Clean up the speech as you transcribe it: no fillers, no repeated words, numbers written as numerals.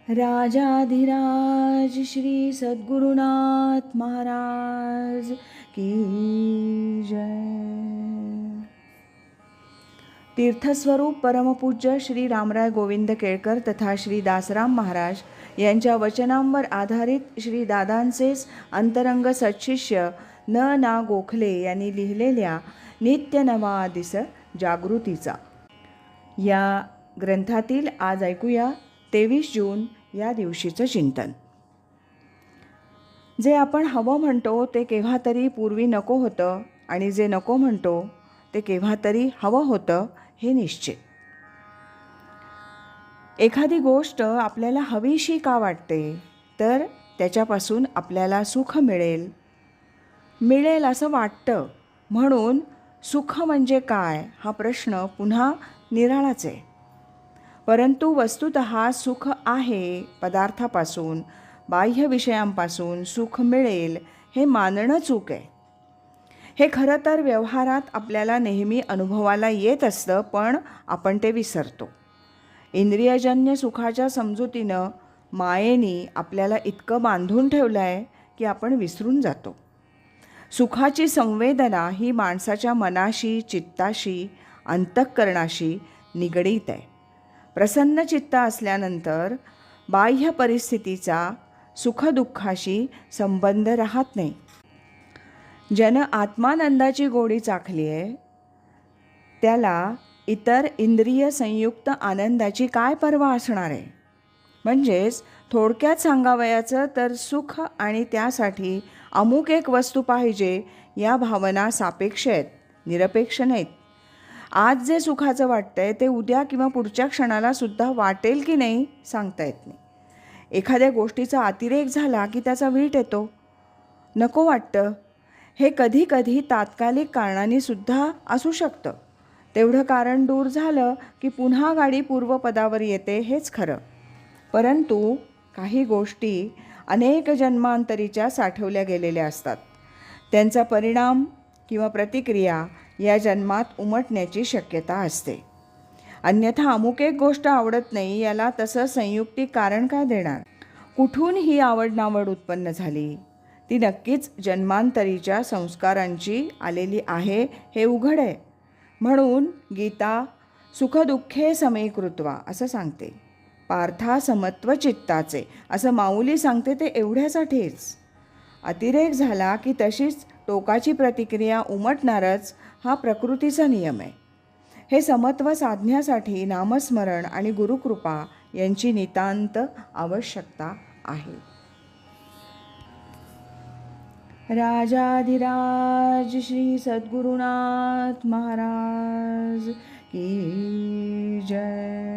राजाधिराज श्री सद्गुरुनाथ महाराज की जय. तीर्थस्वरूप परमपूज्य श्री रामराय गोविंद केळकर तथा श्री दासराम महाराज यांच्या वचनांवर आधारित श्री दादांचेच अंतरंग सत्शिष्य ना गोखले यांनी लिहिलेल्या नित्य नवा दिस जागृतीचा या ग्रंथातील आज ऐकूया 23 जून या दिवशीचं चिंतन. जे आपण हवं म्हणतो ते केव्हा तरी पूर्वी नको होतं आणि जे नको म्हणतो ते केव्हा तरी हवं होतं हे निश्चित. एखादी गोष्ट आपल्याला हवीशी का वाटते तर त्याच्यापासून आपल्याला सुख मिळेल असं वाटतं. म्हणून सुख म्हणजे काय हा प्रश्न पुन्हा निराळाच आहे. परंतु वस्तुतः सुख आहे पदार्थापासून, बाह्य विषयांपासून सुख मिळेल हे मानणं चूक आहे. हे खरं तर व्यवहारात आपल्याला नेहमी अनुभवाला येत असतं, पण आपण ते विसरतो. इंद्रियजन्य सुखाच्या समजुतीनं मायेनी आपल्याला इतकं बांधून ठेवलं आहे की आपण विसरून जातो. सुखाची संवेदना ही माणसाच्या मनाशी, चित्ताशी, अंतःकरणाशी निगडीत आहे. प्रसन्न चित्त असल्यानंतर बाह्य परिस्थितीचा सुखदुःखाशी संबंध राहत नाही. ज्यानं आत्मानंदाची गोडी चाखली आहे त्याला इतर इंद्रिय संयुक्त आनंदाची काय पर्वा असणार आहे. म्हणजेच थोडक्यात सांगावयाचं तर सुख आणि त्यासाठी अमुक एक वस्तू पाहिजे या भावना सापेक्ष आहेत, निरपेक्ष नाहीत. आज जे सुखाचं वाटतंय ते उद्या किंवा पुढच्या क्षणाला सुद्धा वाटेल की नाही सांगता येत नाही. एखाद्या गोष्टीचा अतिरेक झाला की त्याचा वीट येतो, नको वाटतं. हे कधी कधी तात्कालिक कारणाने सुद्धा असू शकतं. तेवढं कारण दूर झालं की पुन्हा गाडी पूर्वपदावर येते हेच खरं. परंतु काही गोष्टी अनेक जन्मांतरीच्या साठवल्या गेलेल्या असतात. त्यांचा परिणाम किंवा प्रतिक्रिया या जन्मात उमटण्याची शक्यता असते. अन्यथा अमुक एक गोष्ट आवडत नाही याला तसं संयुक्तिक कारण काय देणार. कुठून ही आवड उत्पन्न झाली ती नक्कीच जन्मांतरीच्या संस्कारांची आलेली आहे हे उघड आहे. म्हणून गीता सुखदुःखे समीकृत्वा असं सांगते. पार्था समत्व चित्ताचे असं माऊली सांगते ते एवढ्यासाठीच. अतिरेक झाला की तशीच टोकाची प्रतिक्रिया उमटणारच हा प्रकृतीचा नियम आहे. हे समत्व साधण्यासाठी नामस्मरण आणि गुरुकृपा यांची नितांत आवश्यकता आहे. राजाधिराज श्री सद्गुरुनाथ महाराज की जय.